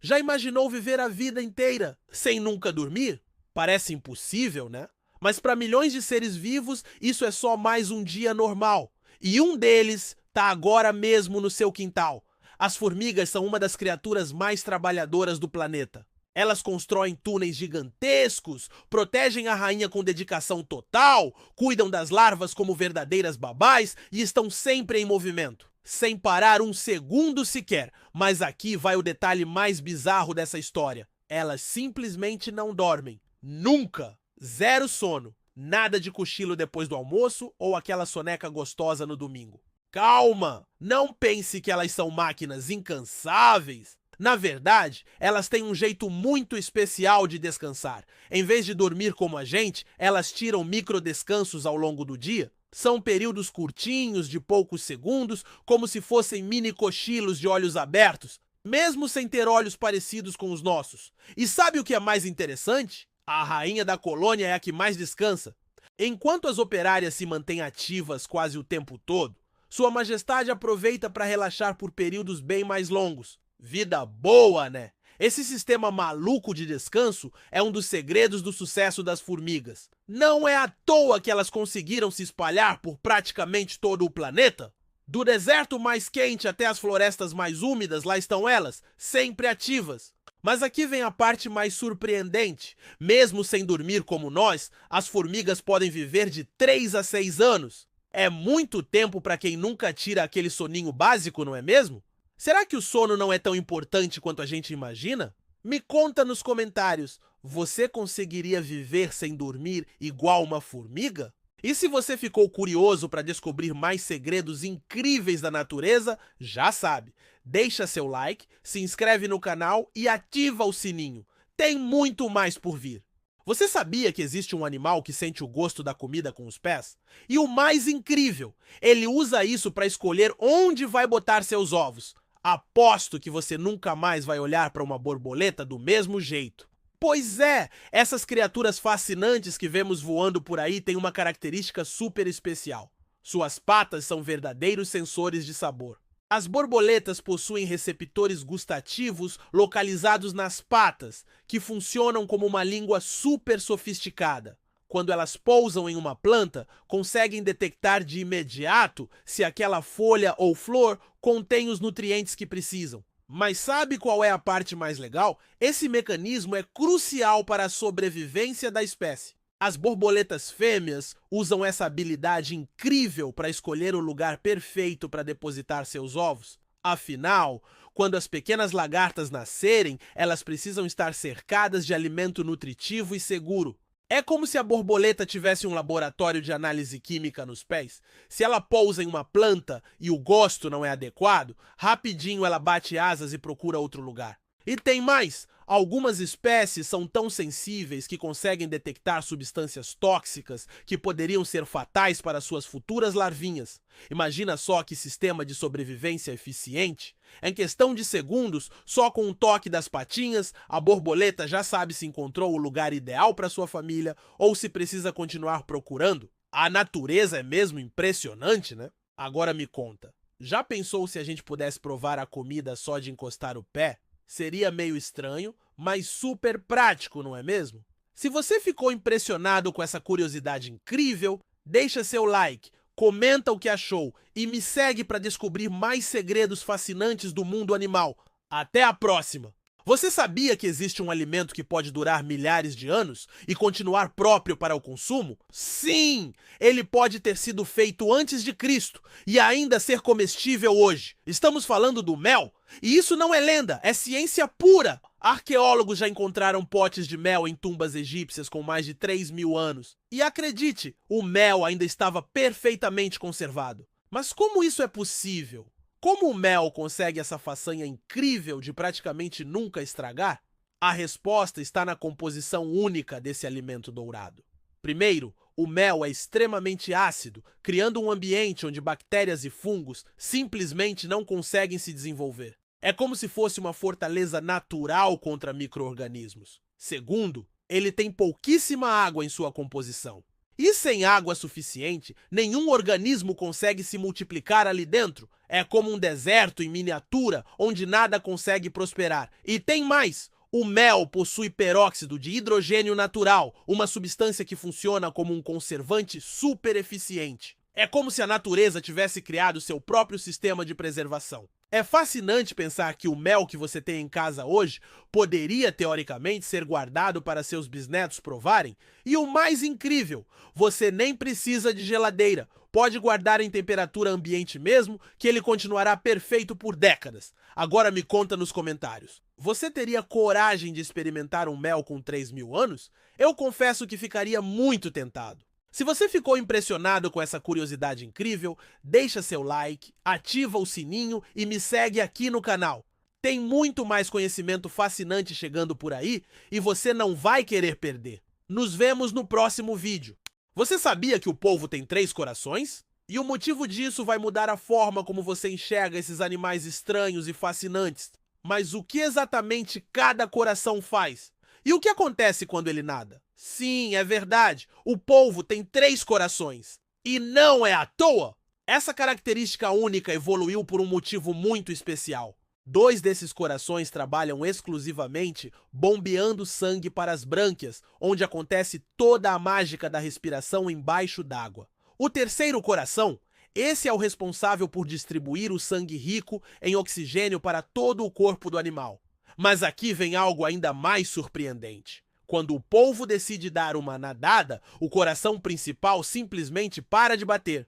Já imaginou viver a vida inteira sem nunca dormir? Parece impossível, né? Mas para milhões de seres vivos, isso é só mais um dia normal. E um deles está agora mesmo no seu quintal. As formigas são uma das criaturas mais trabalhadoras do planeta. Elas constroem túneis gigantescos, protegem a rainha com dedicação total, cuidam das larvas como verdadeiras babás e estão sempre em movimento, sem parar um segundo sequer. Mas aqui vai o detalhe mais bizarro dessa história. Elas simplesmente não dormem. Nunca! Zero sono. Nada de cochilo depois do almoço ou aquela soneca gostosa no domingo. Calma! Não pense que elas são máquinas incansáveis. Na verdade, elas têm um jeito muito especial de descansar. Em vez de dormir como a gente, elas tiram microdescansos ao longo do dia. São períodos curtinhos, de poucos segundos, como se fossem mini cochilos de olhos abertos, mesmo sem ter olhos parecidos com os nossos. E sabe o que é mais interessante? A rainha da colônia é a que mais descansa. Enquanto as operárias se mantêm ativas quase o tempo todo, Sua Majestade aproveita para relaxar por períodos bem mais longos. Vida boa, né? Esse sistema maluco de descanso é um dos segredos do sucesso das formigas. Não é à toa que elas conseguiram se espalhar por praticamente todo o planeta. Do deserto mais quente até as florestas mais úmidas, lá estão elas, sempre ativas. Mas aqui vem a parte mais surpreendente. Mesmo sem dormir como nós, as formigas podem viver de 3 a 6 anos. É muito tempo para quem nunca tira aquele soninho básico, não é mesmo? Será que o sono não é tão importante quanto a gente imagina? Me conta nos comentários, você conseguiria viver sem dormir igual uma formiga? E se você ficou curioso para descobrir mais segredos incríveis da natureza, já sabe, deixa seu like, se inscreve no canal e ativa o sininho. Tem muito mais por vir. Você sabia que existe um animal que sente o gosto da comida com os pés? E o mais incrível, ele usa isso para escolher onde vai botar seus ovos. Aposto que você nunca mais vai olhar para uma borboleta do mesmo jeito. Pois é, essas criaturas fascinantes que vemos voando por aí têm uma característica super especial. Suas patas são verdadeiros sensores de sabor. As borboletas possuem receptores gustativos localizados nas patas, que funcionam como uma língua super sofisticada. Quando elas pousam em uma planta, conseguem detectar de imediato se aquela folha ou flor contém os nutrientes que precisam. Mas sabe qual é a parte mais legal? Esse mecanismo é crucial para a sobrevivência da espécie. As borboletas fêmeas usam essa habilidade incrível para escolher o lugar perfeito para depositar seus ovos. Afinal, quando as pequenas lagartas nascerem, elas precisam estar cercadas de alimento nutritivo e seguro. É como se a borboleta tivesse um laboratório de análise química nos pés. Se ela pousa em uma planta e o gosto não é adequado, rapidinho ela bate asas e procura outro lugar. E tem mais! Algumas espécies são tão sensíveis que conseguem detectar substâncias tóxicas que poderiam ser fatais para suas futuras larvinhas. Imagina só que sistema de sobrevivência eficiente. Em questão de segundos, só com um toque das patinhas, a borboleta já sabe se encontrou o lugar ideal para sua família ou se precisa continuar procurando. A natureza é mesmo impressionante, né? Agora me conta, já pensou se a gente pudesse provar a comida só de encostar o pé? Seria meio estranho, mas super prático, não é mesmo? Se você ficou impressionado com essa curiosidade incrível, deixa seu like, comenta o que achou e me segue para descobrir mais segredos fascinantes do mundo animal. Até a próxima! Você sabia que existe um alimento que pode durar milhares de anos e continuar próprio para o consumo? Sim! Ele pode ter sido feito antes de Cristo e ainda ser comestível hoje. Estamos falando do mel? E isso não é lenda, é ciência pura! Arqueólogos já encontraram potes de mel em tumbas egípcias com mais de 3.000 anos. E acredite, o mel ainda estava perfeitamente conservado. Mas como isso é possível? Como o mel consegue essa façanha incrível de praticamente nunca estragar? A resposta está na composição única desse alimento dourado. Primeiro, o mel é extremamente ácido, criando um ambiente onde bactérias e fungos simplesmente não conseguem se desenvolver. É como se fosse uma fortaleza natural contra micro-organismos. Segundo, ele tem pouquíssima água em sua composição. E sem água suficiente, nenhum organismo consegue se multiplicar ali dentro. É como um deserto em miniatura, onde nada consegue prosperar. E tem mais! O mel possui peróxido de hidrogênio natural, uma substância que funciona como um conservante super eficiente. É como se a natureza tivesse criado seu próprio sistema de preservação. É fascinante pensar que o mel que você tem em casa hoje poderia, teoricamente, ser guardado para seus bisnetos provarem. E o mais incrível, você nem precisa de geladeira. Pode guardar em temperatura ambiente mesmo, que ele continuará perfeito por décadas. Agora me conta nos comentários. Você teria coragem de experimentar um mel com 3.000 anos? Eu confesso que ficaria muito tentado. Se você ficou impressionado com essa curiosidade incrível, deixa seu like, ativa o sininho e me segue aqui no canal. Tem muito mais conhecimento fascinante chegando por aí e você não vai querer perder. Nos vemos no próximo vídeo. Você sabia que o polvo tem 3 corações? E o motivo disso vai mudar a forma como você enxerga esses animais estranhos e fascinantes. Mas o que exatamente cada coração faz? E o que acontece quando ele nada? Sim, é verdade. O polvo tem 3 corações. E não é à toa! Essa característica única evoluiu por um motivo muito especial. 2 desses corações trabalham exclusivamente bombeando sangue para as brânquias, onde acontece toda a mágica da respiração embaixo d'água. O terceiro coração, esse é o responsável por distribuir o sangue rico em oxigênio para todo o corpo do animal. Mas aqui vem algo ainda mais surpreendente. Quando o polvo decide dar uma nadada, o coração principal simplesmente para de bater.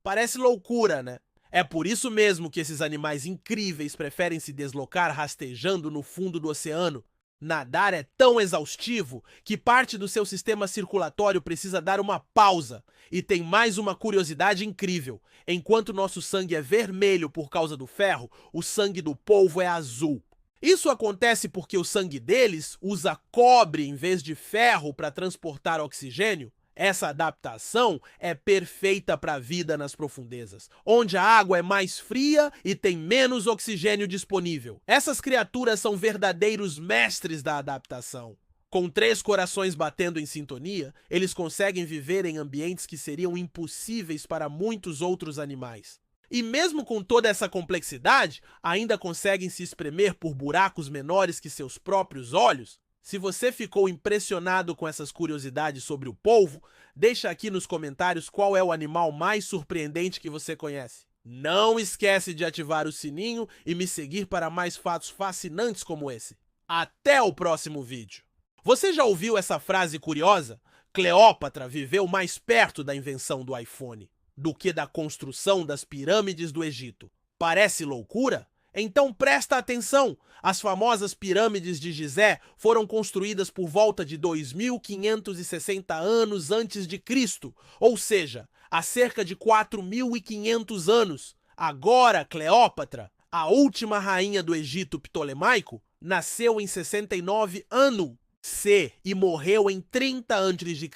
Parece loucura, né? É por isso mesmo que esses animais incríveis preferem se deslocar rastejando no fundo do oceano. Nadar é tão exaustivo que parte do seu sistema circulatório precisa dar uma pausa. E tem mais uma curiosidade incrível. Enquanto nosso sangue é vermelho por causa do ferro, o sangue do polvo é azul. Isso acontece porque o sangue deles usa cobre em vez de ferro para transportar oxigênio. Essa adaptação é perfeita para a vida nas profundezas, onde a água é mais fria e tem menos oxigênio disponível. Essas criaturas são verdadeiros mestres da adaptação. Com 3 corações batendo em sintonia, eles conseguem viver em ambientes que seriam impossíveis para muitos outros animais. E mesmo com toda essa complexidade, ainda conseguem se espremer por buracos menores que seus próprios olhos? Se você ficou impressionado com essas curiosidades sobre o polvo, deixa aqui nos comentários qual é o animal mais surpreendente que você conhece. Não esquece de ativar o sininho e me seguir para mais fatos fascinantes como esse. Até o próximo vídeo! Você já ouviu essa frase curiosa? Cleópatra viveu mais perto da invenção do iPhone do que da construção das pirâmides do Egito. Parece loucura? Então presta atenção! As famosas pirâmides de Gizé foram construídas por volta de 2.560 anos antes de Cristo, ou seja, há cerca de 4.500 anos. Agora, Cleópatra, a última rainha do Egito ptolemaico, nasceu em 69 ano C e morreu em 30 a.C.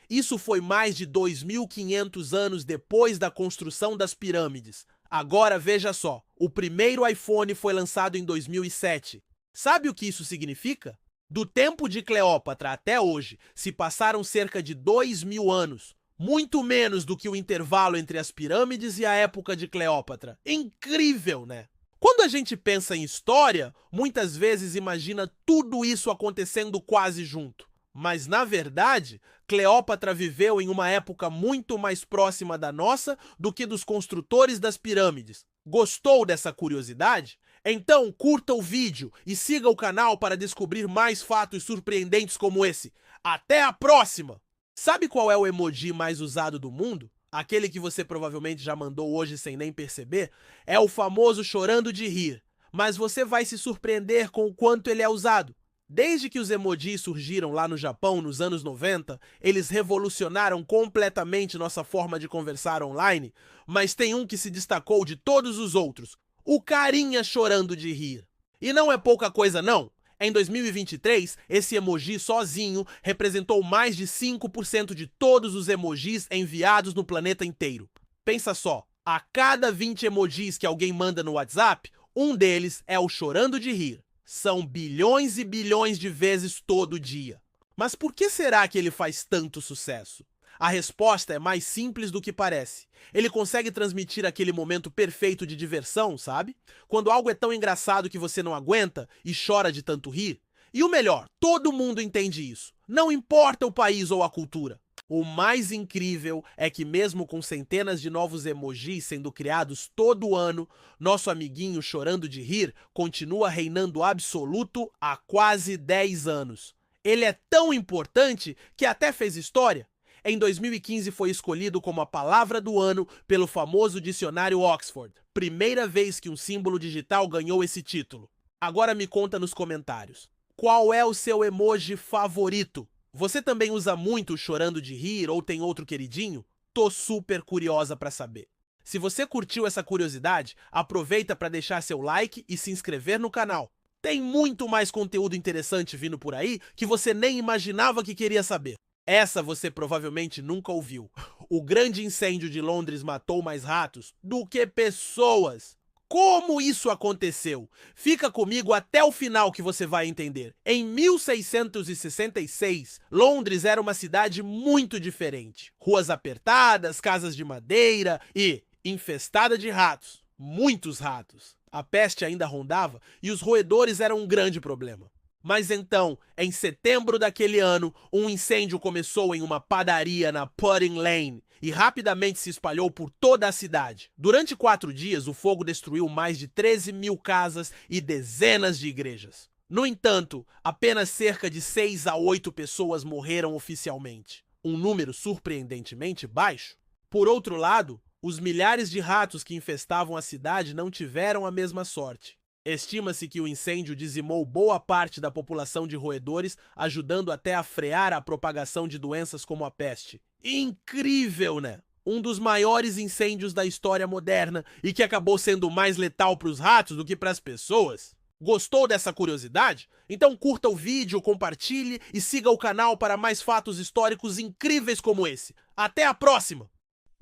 Isso foi mais de 2.500 anos depois da construção das pirâmides. Agora veja só, o primeiro iPhone foi lançado em 2007. Sabe o que isso significa? Do tempo de Cleópatra até hoje, se passaram cerca de 2.000 anos. Muito menos do que o intervalo entre as pirâmides e a época de Cleópatra. Incrível, né? Quando a gente pensa em história, muitas vezes imagina tudo isso acontecendo quase junto. Mas, na verdade, Cleópatra viveu em uma época muito mais próxima da nossa do que dos construtores das pirâmides. Gostou dessa curiosidade? Então curta o vídeo e siga o canal para descobrir mais fatos surpreendentes como esse. Até a próxima! Sabe qual é o emoji mais usado do mundo? Aquele que você provavelmente já mandou hoje sem nem perceber? É o famoso chorando de rir. Mas você vai se surpreender com o quanto ele é usado. Desde que os emojis surgiram lá no Japão nos anos 90, eles revolucionaram completamente nossa forma de conversar online, mas tem um que se destacou de todos os outros, o carinha chorando de rir. E não é pouca coisa não. Em 2023, esse emoji sozinho representou mais de 5% de todos os emojis enviados no planeta inteiro. Pensa só, a cada 20 emojis que alguém manda no WhatsApp, um deles é o chorando de rir. São bilhões e bilhões de vezes todo dia. Mas por que será que ele faz tanto sucesso? A resposta é mais simples do que parece. Ele consegue transmitir aquele momento perfeito de diversão, sabe? Quando algo é tão engraçado que você não aguenta e chora de tanto rir. E o melhor, todo mundo entende isso. Não importa o país ou a cultura. O mais incrível é que mesmo com centenas de novos emojis sendo criados todo ano, nosso amiguinho chorando de rir continua reinando absoluto há quase 10 anos. Ele é tão importante que até fez história. Em 2015 foi escolhido como a palavra do ano pelo famoso dicionário Oxford. Primeira vez que um símbolo digital ganhou esse título. Agora me conta nos comentários. Qual é o seu emoji favorito? Você também usa muito chorando de rir ou tem outro queridinho? Tô super curiosa para saber. Se você curtiu essa curiosidade, aproveita para deixar seu like e se inscrever no canal. Tem muito mais conteúdo interessante vindo por aí que você nem imaginava que queria saber. Essa você provavelmente nunca ouviu. O grande incêndio de Londres matou mais ratos do que pessoas. Como isso aconteceu? Fica comigo até o final que você vai entender. Em 1666, Londres era uma cidade muito diferente. Ruas apertadas, casas de madeira e infestada de ratos. Muitos ratos. A peste ainda rondava e os roedores eram um grande problema. Mas então, em setembro daquele ano, um incêndio começou em uma padaria na Pudding Lane e rapidamente se espalhou por toda a cidade. Durante 4 dias, o fogo destruiu mais de 13 mil casas e dezenas de igrejas. No entanto, apenas cerca de 6 a 8 pessoas morreram oficialmente, um número surpreendentemente baixo. Por outro lado, os milhares de ratos que infestavam a cidade não tiveram a mesma sorte. Estima-se que o incêndio dizimou boa parte da população de roedores, ajudando até a frear a propagação de doenças como a peste. Incrível, né? Um dos maiores incêndios da história moderna e que acabou sendo mais letal para os ratos do que para as pessoas. Gostou dessa curiosidade? Então curta o vídeo, compartilhe e siga o canal para mais fatos históricos incríveis como esse. Até a próxima!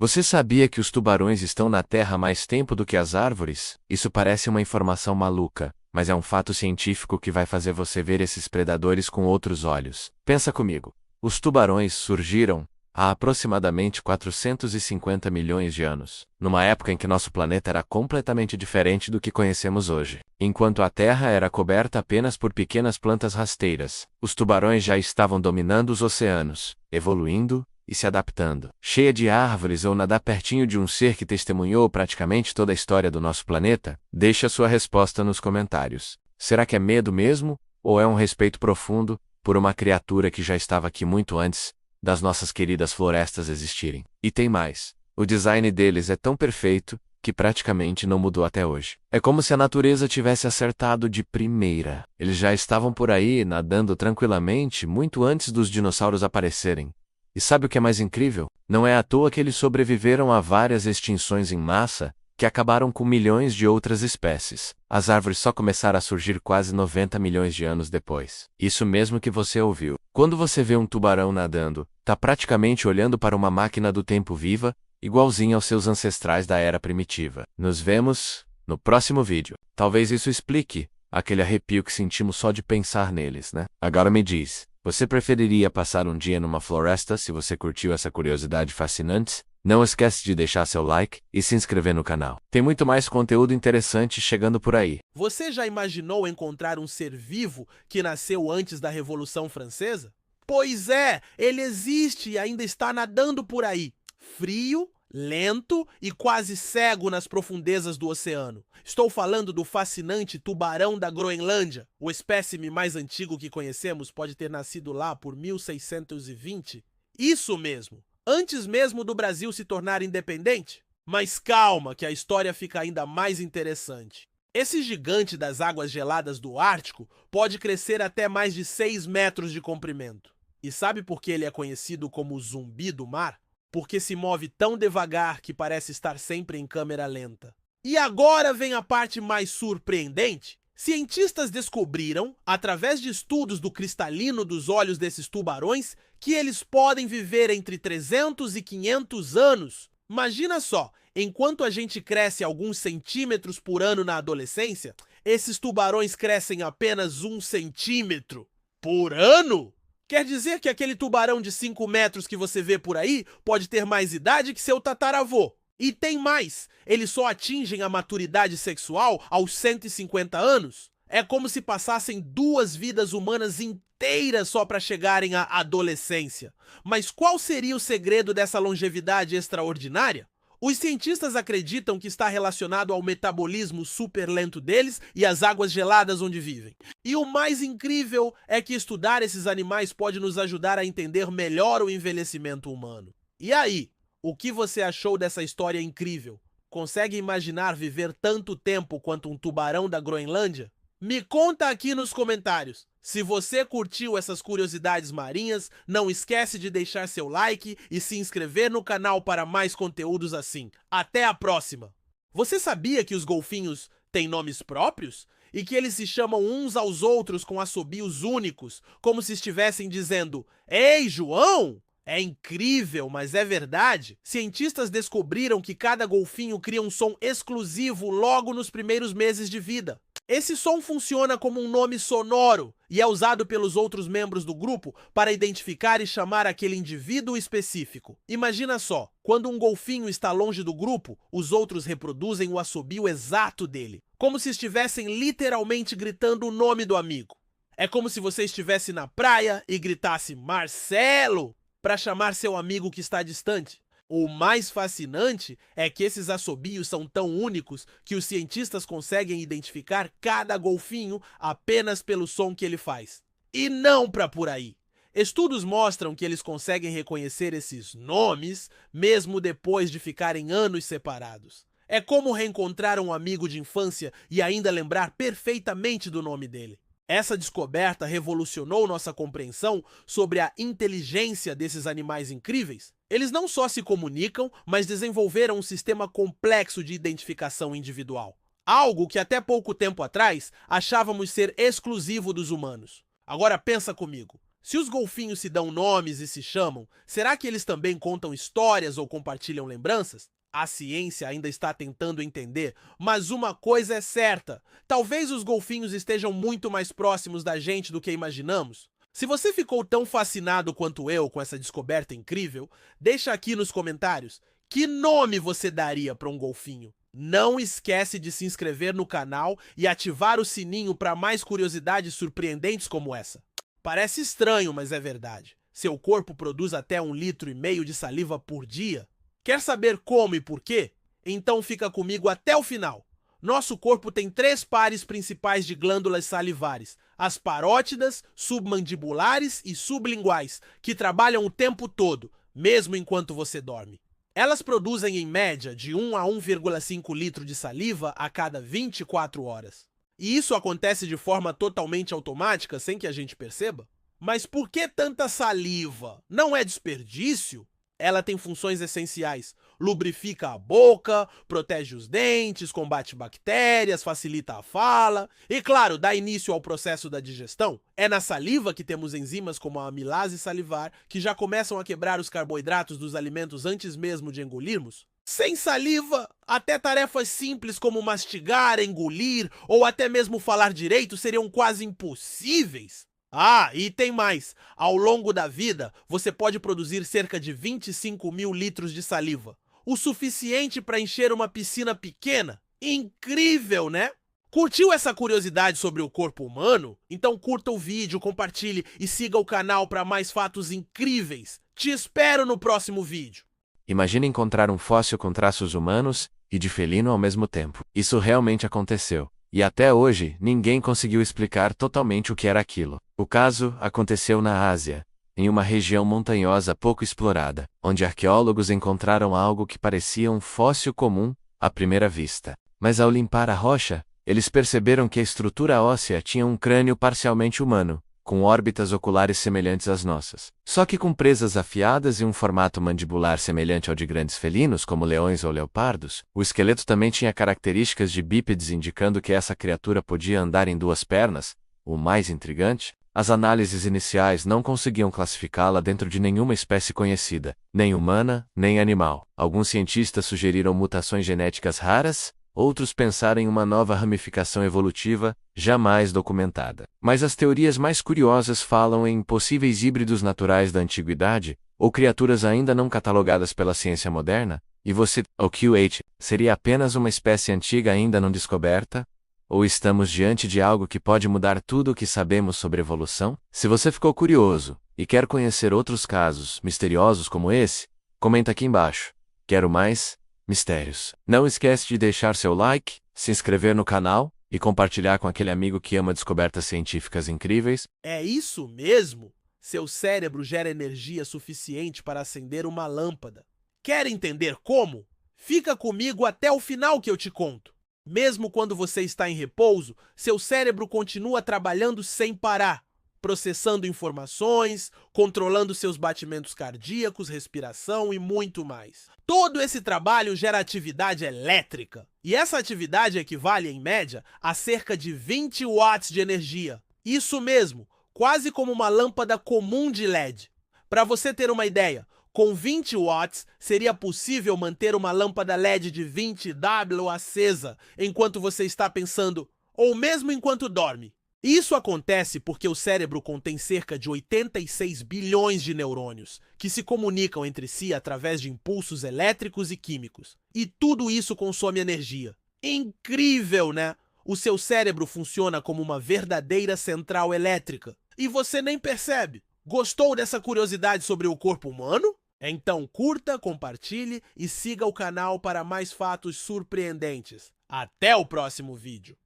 Você sabia que os tubarões estão na Terra há mais tempo do que as árvores? Isso parece uma informação maluca, mas é um fato científico que vai fazer você ver esses predadores com outros olhos. Pensa comigo. Os tubarões surgiram há aproximadamente 450 milhões de anos, numa época em que nosso planeta era completamente diferente do que conhecemos hoje. Enquanto a Terra era coberta apenas por pequenas plantas rasteiras, os tubarões já estavam dominando os oceanos, evoluindo e se adaptando. Cheia de árvores ou nadar pertinho de um ser que testemunhou praticamente toda a história do nosso planeta? Deixe a sua resposta nos comentários. Será que é medo mesmo? Ou é um respeito profundo por uma criatura que já estava aqui muito antes das nossas queridas florestas existirem? E tem mais. O design deles é tão perfeito que praticamente não mudou até hoje. É como se a natureza tivesse acertado de primeira. Eles já estavam por aí nadando tranquilamente muito antes dos dinossauros aparecerem. E sabe o que é mais incrível? Não é à toa que eles sobreviveram a várias extinções em massa, que acabaram com milhões de outras espécies. As árvores só começaram a surgir quase 90 milhões de anos depois. Isso mesmo que você ouviu. Quando você vê um tubarão nadando, tá praticamente olhando para uma máquina do tempo viva, igualzinho aos seus ancestrais da era primitiva. Nos vemos no próximo vídeo. Talvez isso explique aquele arrepio que sentimos só de pensar neles, né? Agora me diz. Você preferiria passar um dia numa floresta se você curtiu essa curiosidade fascinante? Não esquece de deixar seu like e se inscrever no canal. Tem muito mais conteúdo interessante chegando por aí. Você já imaginou encontrar um ser vivo que nasceu antes da Revolução Francesa? Pois é, ele existe e ainda está nadando por aí. Frio, lento e quase cego nas profundezas do oceano. Estou falando do fascinante tubarão da Groenlândia. O espécime mais antigo que conhecemos pode ter nascido lá por 1620. Isso mesmo, antes mesmo do Brasil se tornar independente. Mas calma, que a história fica ainda mais interessante. Esse gigante das águas geladas do Ártico pode crescer até mais de 6 metros de comprimento. E sabe por que ele é conhecido como o zumbi do mar? Porque se move tão devagar que parece estar sempre em câmera lenta. E agora vem a parte mais surpreendente. Cientistas descobriram, através de estudos do cristalino dos olhos desses tubarões, que eles podem viver entre 300 e 500 anos. Imagina só, enquanto a gente cresce alguns centímetros por ano na adolescência, esses tubarões crescem apenas 1 centímetro por ano? Quer dizer que aquele tubarão de 5 metros que você vê por aí pode ter mais idade que seu tataravô. E tem mais, eles só atingem a maturidade sexual aos 150 anos. É como se passassem 2 vidas humanas inteiras só para chegarem à adolescência. Mas qual seria o segredo dessa longevidade extraordinária? Os cientistas acreditam que está relacionado ao metabolismo super lento deles e às águas geladas onde vivem. E o mais incrível é que estudar esses animais pode nos ajudar a entender melhor o envelhecimento humano. E aí, o que você achou dessa história incrível? Consegue imaginar viver tanto tempo quanto um tubarão da Groenlândia? Me conta aqui nos comentários. Se você curtiu essas curiosidades marinhas, não esquece de deixar seu like e se inscrever no canal para mais conteúdos assim. Até a próxima! Você sabia que os golfinhos têm nomes próprios? E que eles se chamam uns aos outros com assobios únicos, como se estivessem dizendo: "Ei, João!" É incrível, mas é verdade. Cientistas descobriram que cada golfinho cria um som exclusivo logo nos primeiros meses de vida. Esse som funciona como um nome sonoro e é usado pelos outros membros do grupo para identificar e chamar aquele indivíduo específico. Imagina só, quando um golfinho está longe do grupo, os outros reproduzem o assobio exato dele, como se estivessem literalmente gritando o nome do amigo. É como se você estivesse na praia e gritasse "Marcelo" para chamar seu amigo que está distante. O mais fascinante é que esses assobios são tão únicos que os cientistas conseguem identificar cada golfinho apenas pelo som que ele faz. E não para por aí. Estudos mostram que eles conseguem reconhecer esses nomes mesmo depois de ficarem anos separados. É como reencontrar um amigo de infância e ainda lembrar perfeitamente do nome dele. Essa descoberta revolucionou nossa compreensão sobre a inteligência desses animais incríveis. Eles não só se comunicam, mas desenvolveram um sistema complexo de identificação individual. Algo que até pouco tempo atrás achávamos ser exclusivo dos humanos. Agora pensa comigo. Se os golfinhos se dão nomes e se chamam, será que eles também contam histórias ou compartilham lembranças? A ciência ainda está tentando entender, mas uma coisa é certa: talvez os golfinhos estejam muito mais próximos da gente do que imaginamos. Se você ficou tão fascinado quanto eu com essa descoberta incrível, deixa aqui nos comentários que nome você daria para um golfinho. Não esquece de se inscrever no canal e ativar o sininho para mais curiosidades surpreendentes como essa. Parece estranho, mas é verdade. Seu corpo produz até 1,5 litro de saliva por dia. Quer saber como e por quê? Então fica comigo até o final. Nosso corpo tem 3 pares principais de glândulas salivares: as parótidas, submandibulares e sublinguais, que trabalham o tempo todo, mesmo enquanto você dorme. Elas produzem em média de 1 a 1,5 litro de saliva a cada 24 horas. E isso acontece de forma totalmente automática, sem que a gente perceba? Mas por que tanta saliva? Não é desperdício? Ela tem funções essenciais. Lubrifica a boca, protege os dentes, combate bactérias, facilita a fala e, claro, dá início ao processo da digestão. É na saliva que temos enzimas como a amilase salivar, que já começam a quebrar os carboidratos dos alimentos antes mesmo de engolirmos. Sem saliva, até tarefas simples como mastigar, engolir ou até mesmo falar direito seriam quase impossíveis. Ah, e tem mais. Ao longo da vida, você pode produzir cerca de 25 mil litros de saliva. O suficiente para encher uma piscina pequena. Incrível, né? Curtiu essa curiosidade sobre o corpo humano? Então curta o vídeo, compartilhe e siga o canal para mais fatos incríveis. Te espero no próximo vídeo. Imagine encontrar um fóssil com traços humanos e de felino ao mesmo tempo. Isso realmente aconteceu. E até hoje, ninguém conseguiu explicar totalmente o que era aquilo. O caso aconteceu na Ásia, em uma região montanhosa pouco explorada, onde arqueólogos encontraram algo que parecia um fóssil comum à primeira vista. Mas ao limpar a rocha, eles perceberam que a estrutura óssea tinha um crânio parcialmente humano, com órbitas oculares semelhantes às nossas. Só que com presas afiadas e um formato mandibular semelhante ao de grandes felinos, como leões ou leopardos, o esqueleto também tinha características de bípedes indicando que essa criatura podia andar em 2 pernas. O mais intrigante, as análises iniciais não conseguiam classificá-la dentro de nenhuma espécie conhecida, nem humana, nem animal. Alguns cientistas sugeriram mutações genéticas raras, outros pensaram em uma nova ramificação evolutiva, jamais documentada. Mas as teorias mais curiosas falam em possíveis híbridos naturais da antiguidade, ou criaturas ainda não catalogadas pela ciência moderna, e você, o QH, seria apenas uma espécie antiga ainda não descoberta? Ou estamos diante de algo que pode mudar tudo o que sabemos sobre evolução? Se você ficou curioso e quer conhecer outros casos misteriosos como esse, comenta aqui embaixo. Quero mais mistérios. Não esquece de deixar seu like, se inscrever no canal e compartilhar com aquele amigo que ama descobertas científicas incríveis. É isso mesmo! Seu cérebro gera energia suficiente para acender uma lâmpada. Quer entender como? Fica comigo até o final que eu te conto. Mesmo quando você está em repouso, seu cérebro continua trabalhando sem parar, processando informações, controlando seus batimentos cardíacos, respiração e muito mais. Todo esse trabalho gera atividade elétrica. E essa atividade equivale, em média, a cerca de 20 watts de energia. Isso mesmo, quase como uma lâmpada comum de LED. Para você ter uma ideia, com 20 watts seria possível manter uma lâmpada LED de 20W acesa enquanto você está pensando, ou mesmo enquanto dorme. Isso acontece porque o cérebro contém cerca de 86 bilhões de neurônios, que se comunicam entre si através de impulsos elétricos e químicos. E tudo isso consome energia. Incrível, né? O seu cérebro funciona como uma verdadeira central elétrica. E você nem percebe. Gostou dessa curiosidade sobre o corpo humano? Então curta, compartilhe e siga o canal para mais fatos surpreendentes. Até o próximo vídeo!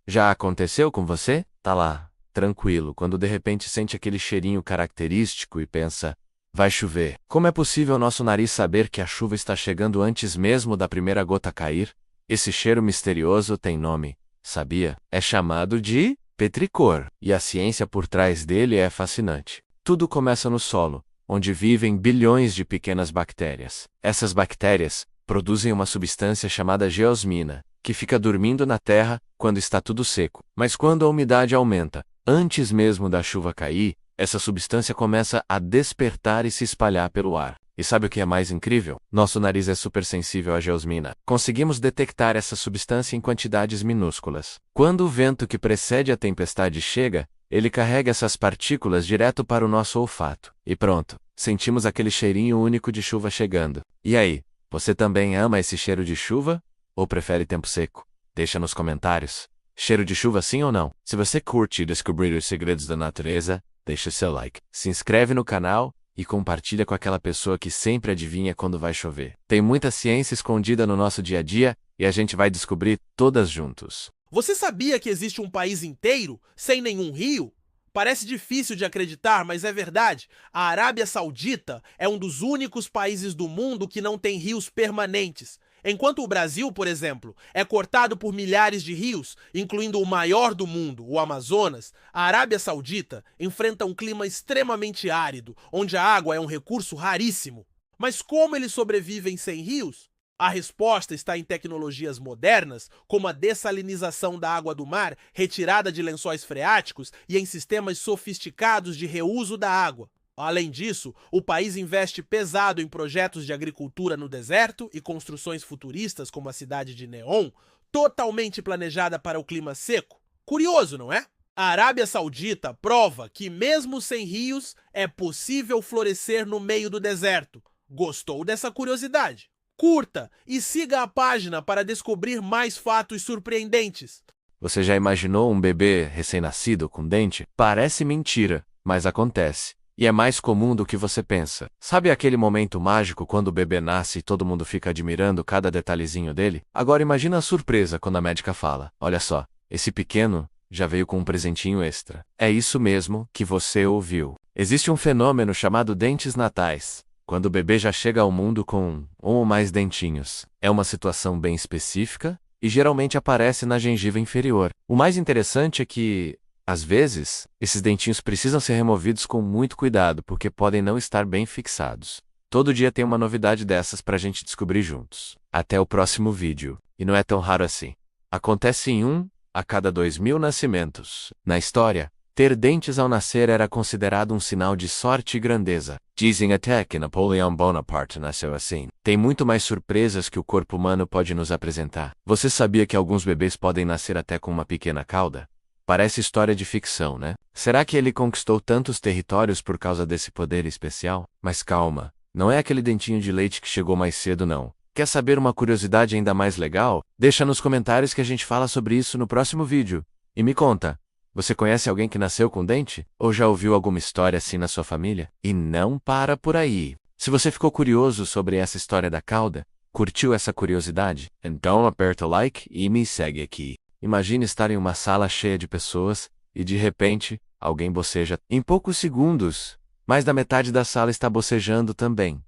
Já aconteceu com você? Tá lá, tranquilo, quando de repente sente aquele cheirinho característico e pensa, vai chover. Como é possível nosso nariz saber que a chuva está chegando antes mesmo da primeira gota cair? Esse cheiro misterioso tem nome, sabia? É chamado de petricor, e a ciência por trás dele é fascinante. Tudo começa no solo, onde vivem bilhões de pequenas bactérias. Essas bactérias produzem uma substância chamada geosmina, que fica dormindo na terra quando está tudo seco. Mas quando a umidade aumenta, antes mesmo da chuva cair, essa substância começa a despertar e se espalhar pelo ar. E sabe o que é mais incrível? Nosso nariz é super sensível à geosmina. Conseguimos detectar essa substância em quantidades minúsculas. Quando o vento que precede a tempestade chega, ele carrega essas partículas direto para o nosso olfato. E pronto, sentimos aquele cheirinho único de chuva chegando. E aí, você também ama esse cheiro de chuva? Ou prefere tempo seco? Deixa nos comentários. Cheiro de chuva sim ou não? Se você curte descobrir os segredos da natureza, deixa seu like. Se inscreve no canal e compartilha com aquela pessoa que sempre adivinha quando vai chover. Tem muita ciência escondida no nosso dia a dia e a gente vai descobrir todas juntos. Você sabia que existe um país inteiro sem nenhum rio? Parece difícil de acreditar, mas é verdade. A Arábia Saudita é um dos únicos países do mundo que não tem rios permanentes. Enquanto o Brasil, por exemplo, é cortado por milhares de rios, incluindo o maior do mundo, o Amazonas, a Arábia Saudita enfrenta um clima extremamente árido, onde a água é um recurso raríssimo. Mas como eles sobrevivem sem rios? A resposta está em tecnologias modernas, como a dessalinização da água do mar, retirada de lençóis freáticos e em sistemas sofisticados de reuso da água. Além disso, o país investe pesado em projetos de agricultura no deserto e construções futuristas como a cidade de Neom, totalmente planejada para o clima seco. Curioso, não é? A Arábia Saudita prova que mesmo sem rios é possível florescer no meio do deserto. Gostou dessa curiosidade? Curta e siga a página para descobrir mais fatos surpreendentes. Você já imaginou um bebê recém-nascido com dente? Parece mentira, mas acontece. E é mais comum do que você pensa. Sabe aquele momento mágico quando o bebê nasce e todo mundo fica admirando cada detalhezinho dele? Agora imagina a surpresa quando a médica fala, olha só, esse pequeno já veio com um presentinho extra. É isso mesmo que você ouviu. Existe um fenômeno chamado dentes natais, quando o bebê já chega ao mundo com um ou mais dentinhos. É uma situação bem específica e geralmente aparece na gengiva inferior. O mais interessante é que, às vezes, esses dentinhos precisam ser removidos com muito cuidado porque podem não estar bem fixados. Todo dia tem uma novidade dessas pra gente descobrir juntos. Até o próximo vídeo. E não é tão raro assim. Acontece em 1 a cada 2.000 nascimentos. Na história, Ter dentes ao nascer era considerado um sinal de sorte e grandeza. Dizem até que Napoleão Bonaparte nasceu assim. Tem muito mais surpresas que o corpo humano pode nos apresentar. Você sabia que alguns bebês podem nascer até com uma pequena cauda? Parece história de ficção, né? Será que ele conquistou tantos territórios por causa desse poder especial? Mas calma, não é aquele dentinho de leite que chegou mais cedo não. Quer saber uma curiosidade ainda mais legal? Deixa nos comentários que a gente fala sobre isso no próximo vídeo. E me conta, você conhece alguém que nasceu com dente? Ou já ouviu alguma história assim na sua família? E não para por aí. Se você ficou curioso sobre essa história da cauda, curtiu essa curiosidade? Então aperta o like e me segue aqui. Imagine estar em uma sala cheia de pessoas e de repente, alguém boceja em poucos segundos. Mais da metade da sala está bocejando também.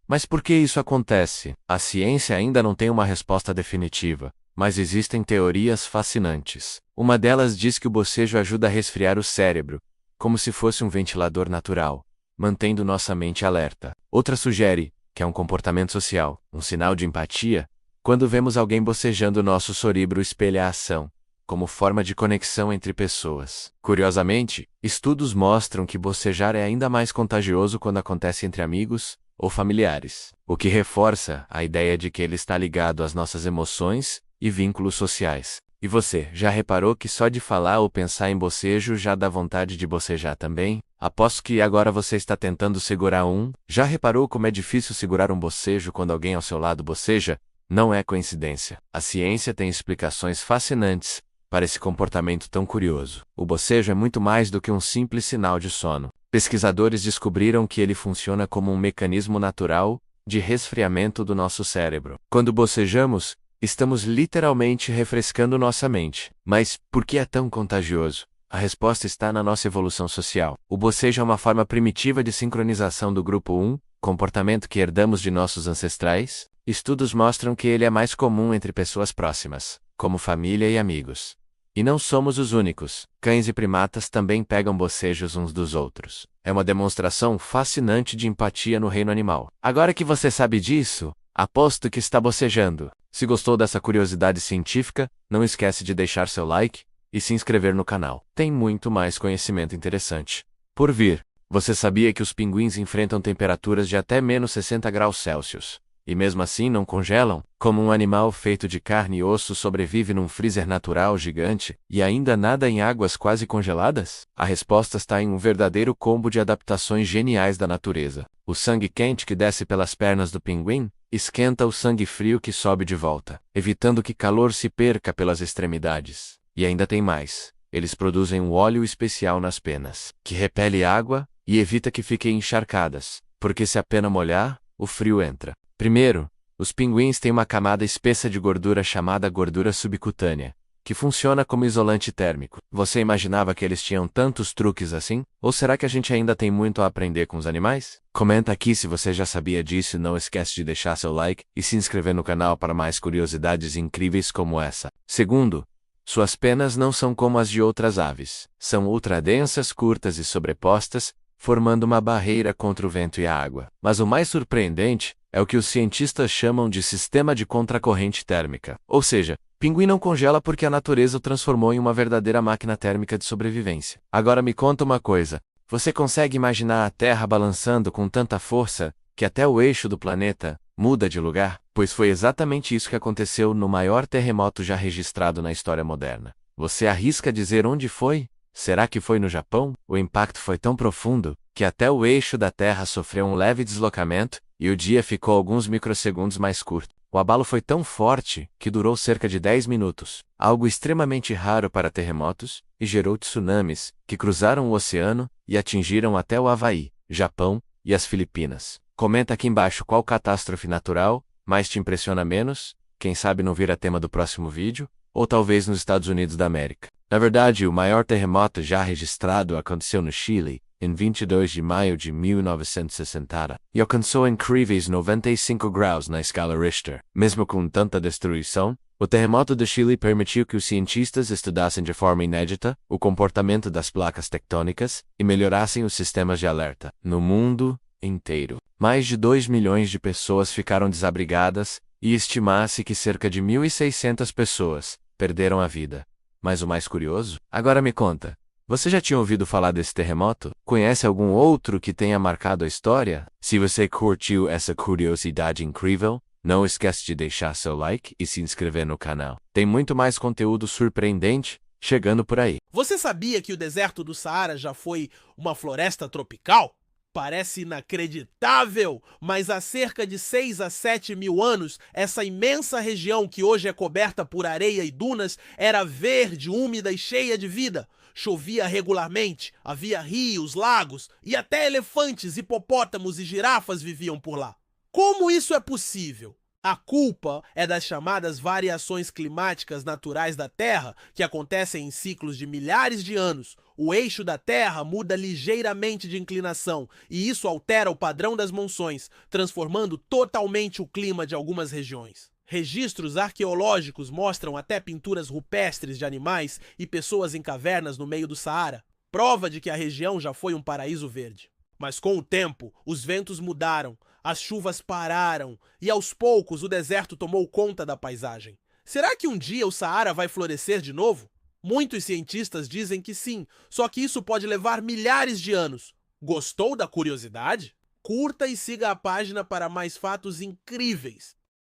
Mas por que isso acontece? A ciência ainda não tem uma resposta definitiva, mas existem teorias fascinantes. Uma delas diz que o bocejo ajuda a resfriar o cérebro, como se fosse um ventilador natural, mantendo nossa mente alerta. Outra sugere que é um comportamento social, um sinal de empatia. Quando vemos alguém bocejando, nosso cérebro espelha a ação, como forma de conexão entre pessoas. Curiosamente, estudos mostram que bocejar é ainda mais contagioso quando acontece entre amigos ou familiares, o que reforça a ideia de que ele está ligado às nossas emoções e vínculos sociais. E você, já reparou que só de falar ou pensar em bocejo já dá vontade de bocejar também? Aposto que agora você está tentando segurar um. Já reparou como é difícil segurar um bocejo quando alguém ao seu lado boceja? Não é coincidência. A ciência tem explicações fascinantes para esse comportamento tão curioso. O bocejo é muito mais do que um simples sinal de sono. Pesquisadores descobriram que ele funciona como um mecanismo natural de resfriamento do nosso cérebro. Quando bocejamos, estamos literalmente refrescando nossa mente. Mas por que é tão contagioso? A resposta está na nossa evolução social. O bocejo é uma forma primitiva de sincronização do grupo 1, comportamento que herdamos de nossos ancestrais. Estudos mostram que ele é mais comum entre pessoas próximas, como família e amigos. E não somos os únicos. Cães e primatas também pegam bocejos uns dos outros. É uma demonstração fascinante de empatia no reino animal. Agora que você sabe disso, aposto que está bocejando. Se gostou dessa curiosidade científica, não esquece de deixar seu like e se inscrever no canal. Tem muito mais conhecimento interessante por vir. Você sabia que os pinguins enfrentam temperaturas de até menos 60 graus Celsius? E mesmo assim não congelam? Como um animal feito de carne e osso sobrevive num freezer natural gigante e ainda nada em águas quase congeladas? A resposta está em um verdadeiro combo de adaptações geniais da natureza. O sangue quente que desce pelas pernas do pinguim esquenta o sangue frio que sobe de volta, evitando que calor se perca pelas extremidades. E ainda tem mais. Eles produzem um óleo especial nas penas, que repele água e evita que fiquem encharcadas, porque se a pena molhar, o frio entra. Primeiro, os pinguins têm uma camada espessa de gordura chamada gordura subcutânea, que funciona como isolante térmico. Você imaginava que eles tinham tantos truques assim? Ou será que a gente ainda tem muito a aprender com os animais? Comenta aqui se você já sabia disso e não esquece de deixar seu like e se inscrever no canal para mais curiosidades incríveis como essa. Segundo, suas penas não são como as de outras aves. São ultradensas, curtas e sobrepostas, formando uma barreira contra o vento e a água. Mas o mais surpreendente é o que os cientistas chamam de sistema de contracorrente térmica. Ou seja, pinguim não congela porque a natureza o transformou em uma verdadeira máquina térmica de sobrevivência. Agora me conta uma coisa. Você consegue imaginar a Terra balançando com tanta força que até o eixo do planeta muda de lugar? Pois foi exatamente isso que aconteceu no maior terremoto já registrado na história moderna. Você arrisca dizer onde foi? Será que foi no Japão? O impacto foi tão profundo que até o eixo da Terra sofreu um leve deslocamento e o dia ficou alguns microsegundos mais curto. O abalo foi tão forte que durou cerca de 10 minutos, algo extremamente raro para terremotos, e gerou tsunamis, que cruzaram o oceano e atingiram até o Havaí, Japão e as Filipinas. Comenta aqui embaixo qual catástrofe natural mais te impressiona menos, quem sabe não vira tema do próximo vídeo, ou talvez nos Estados Unidos da América. Na verdade, o maior terremoto já registrado aconteceu no Chile, em 22 de maio de 1960, e alcançou incríveis 95 graus na escala Richter. Mesmo com tanta destruição, o terremoto do Chile permitiu que os cientistas estudassem de forma inédita o comportamento das placas tectônicas e melhorassem os sistemas de alerta. No mundo inteiro, mais de 2 milhões de pessoas ficaram desabrigadas e estima-se que cerca de 1.600 pessoas perderam a vida. Mas o mais curioso? Agora me conta. Você já tinha ouvido falar desse terremoto? Conhece algum outro que tenha marcado a história? Se você curtiu essa curiosidade incrível, não esquece de deixar seu like e se inscrever no canal. Tem muito mais conteúdo surpreendente chegando por aí. Você sabia que o deserto do Saara já foi uma floresta tropical? Parece inacreditável, mas há cerca de 6 a 7 mil anos, essa imensa região que hoje é coberta por areia e dunas era verde, úmida e cheia de vida. Chovia regularmente, havia rios, lagos e até elefantes, hipopótamos e girafas viviam por lá. Como isso é possível? A culpa é das chamadas variações climáticas naturais da Terra, que acontecem em ciclos de milhares de anos. O eixo da Terra muda ligeiramente de inclinação, e isso altera o padrão das monções, transformando totalmente o clima de algumas regiões. Registros arqueológicos mostram até pinturas rupestres de animais e pessoas em cavernas no meio do Saara, prova de que a região já foi um paraíso verde. Mas com o tempo, os ventos mudaram, as chuvas pararam e aos poucos o deserto tomou conta da paisagem. Será que um dia o Saara vai florescer de novo? Muitos cientistas dizem que sim, só que isso pode levar milhares de anos. Gostou da curiosidade? Curta e siga a página para mais fatos incríveis.